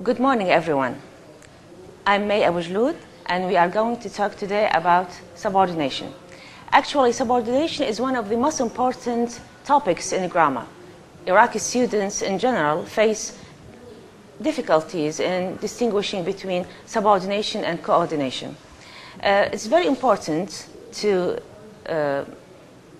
Good morning, everyone. I'm May Abu Jloud, and we are going to talk today about subordination. Actually, subordination is one of the most important topics in grammar. Iraqi students in general face difficulties in distinguishing between subordination and coordination. It's very important to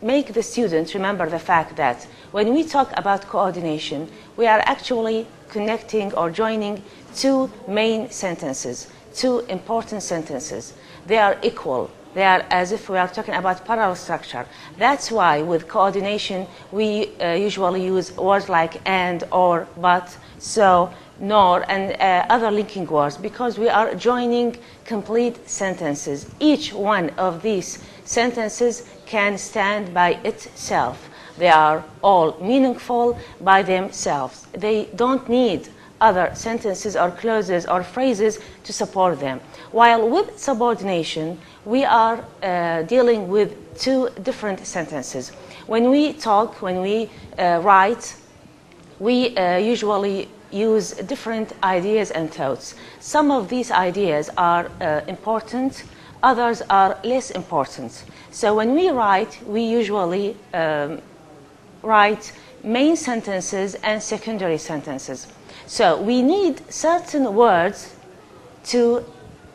make the students remember the fact that when we talk about coordination, we are actually connecting or joining two main sentences, two important sentences. They are equal. They are as if we are talking about parallel structure. That's why with coordination, we usually use words like and, or, but, so, nor, and other linking words, because we are joining complete sentences. Each one of these sentences can stand by itself. They are all meaningful by themselves. They don't need other sentences or clauses or phrases to support them. While with subordination, we are dealing with two different sentences. When we talk, when we write, we usually use different ideas and thoughts. Some of these ideas are important, others are less important. So when we write, we usually write main sentences and secondary sentences. So we need certain words to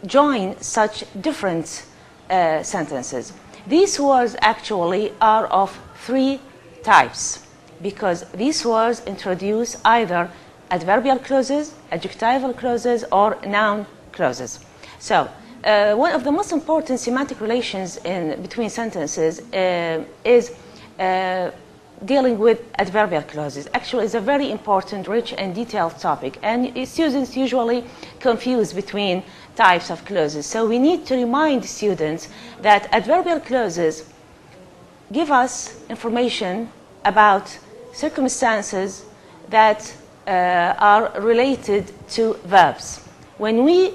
join such different sentences. These words actually are of three types, because these words introduce either adverbial clauses, adjectival clauses, or noun clauses. So one of the most important semantic relations between sentences is dealing with adverbial clauses. Actually, it's a very important, rich, and detailed topic, and students usually confuse between types of clauses. So we need to remind students that adverbial clauses give us information about circumstances that are related to verbs. When we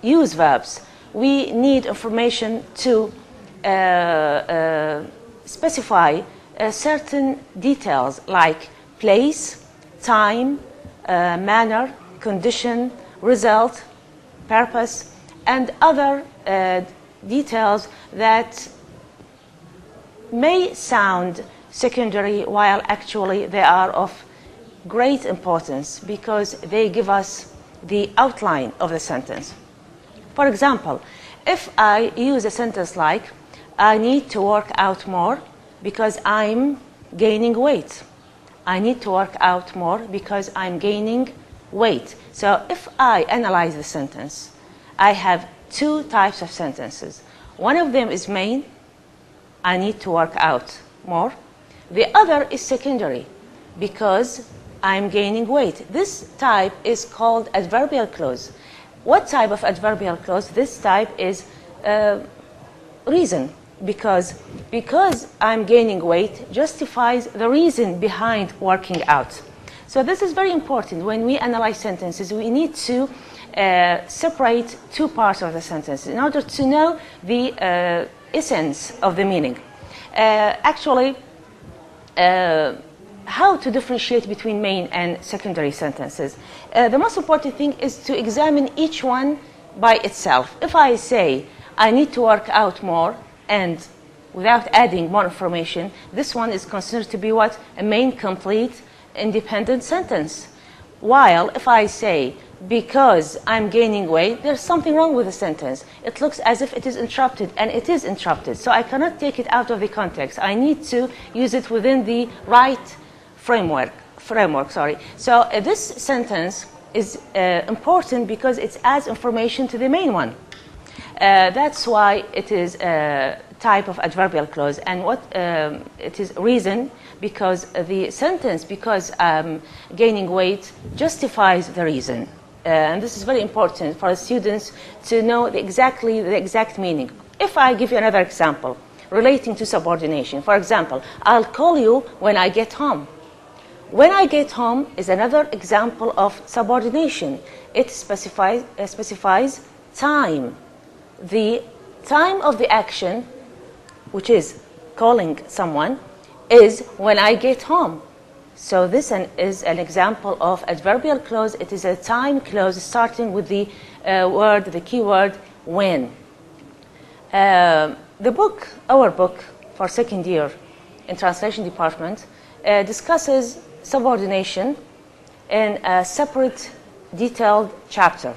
use verbs, we need information to specify certain details like place, time, manner, condition, result, purpose, and other details that may sound secondary while actually they are of great importance because they give us the outline of the sentence. For example, if I use a sentence like, I need to work out more because I'm gaining weight. I need to work out more because I'm gaining weight. So if I analyze the sentence, I have two types of sentences. One of them is main, I need to work out more. The other is secondary, because I'm gaining weight. This type is called adverbial clause. What type of adverbial clause? This type is reason. Because I'm gaining weight justifies the reason behind working out. So this is very important. When we analyze sentences, we need to separate two parts of the sentence in order to know the essence of the meaning. Actually, how to differentiate between main and secondary sentences? The most important thing is to examine each one by itself. If I say, I need to work out more, and without adding more information, this one is considered to be what? A main, complete, independent sentence. While if I say, because I'm gaining weight, there's something wrong with the sentence. It looks as if it is interrupted, and it is interrupted. So I cannot take it out of the context. I need to use it within the right framework. So this sentence is important because it adds information to the main one. That's why it is a type of adverbial clause, and what it is reason, because the sentence, because gaining weight, justifies the reason. And this is very important for students to know the exact meaning. If I give you another example relating to subordination, for example, I'll call you when I get home. When I get home is another example of subordination. It specifies time. The time of the action, which is calling someone, is when I get home. So this is an example of adverbial clause. It is a time clause starting with the word, the keyword when. The book, our book for second year in translation department, discusses subordination in a separate detailed chapter,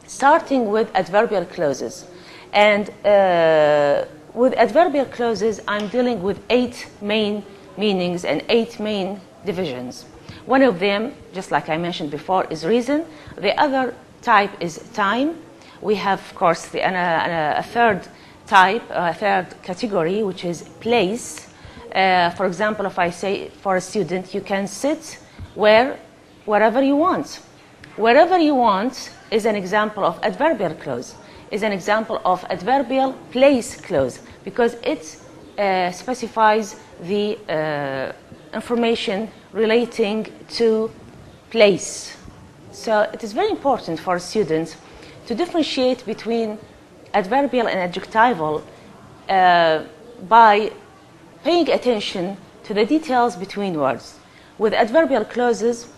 starting with adverbial clauses. And with adverbial clauses, I'm dealing with 8 main meanings and 8 main divisions. One of them, just like I mentioned before, is reason. The other type is time. We have, of course, a third type, a third category, which is place. For example, if I say for a student, you can sit wherever you want. Wherever you want is an example of adverbial clause, is an example of adverbial place clause, because it specifies the information relating to place. So it is very important for students to differentiate between adverbial and adjectival by paying attention to the details between words. With adverbial clauses,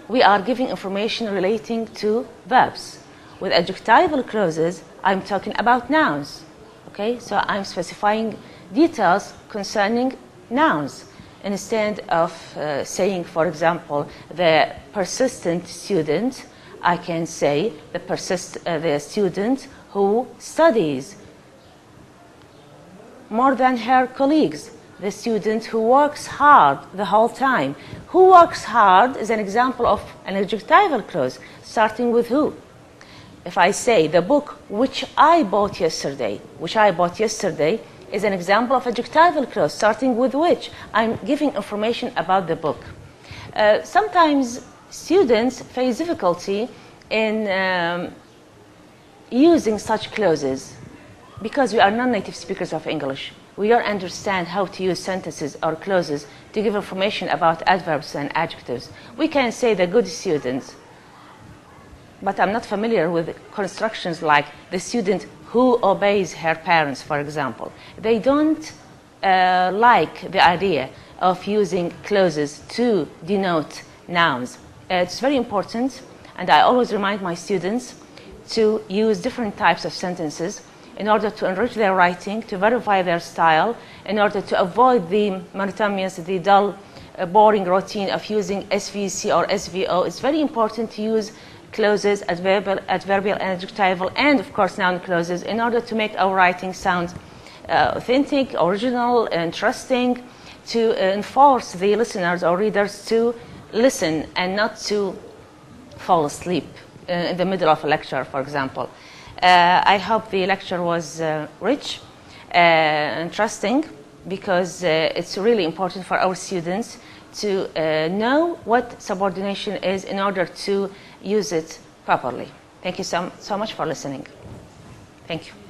we are giving information relating to verbs. With adjectival clauses, I'm talking about nouns. Okay, so I'm specifying details concerning nouns. Instead of saying, for example, the persistent student, I can say the student who studies more than her colleagues, the student who works hard the whole time. Who works hard is an example of an adjectival clause, starting with who. If I say the book which I bought yesterday, is an example of adjectival clause, starting with which. I'm giving information about the book. Sometimes students face difficulty in using such clauses because we are non-native speakers of English. We don't understand how to use sentences or clauses to give information about adverbs and adjectives. We can say the good student, but I'm not familiar with constructions like the student who obeys her parents, for example. They don't like the idea of using clauses to denote nouns. It's very important, and I always remind my students to use different types of sentences in order to enrich their writing, to verify their style, in order to avoid the monotonous, the dull, boring routine of using SVC or SVO. It's very important to use clauses, adverbial and adjectival, and of course noun clauses, in order to make our writing sound authentic, original, interesting, to enforce the listeners or readers to listen and not to fall asleep in the middle of a lecture, for example. I hope the lecture was rich and interesting, because it's really important for our students to know what subordination is in order to use it properly. Thank you so much for listening. Thank you.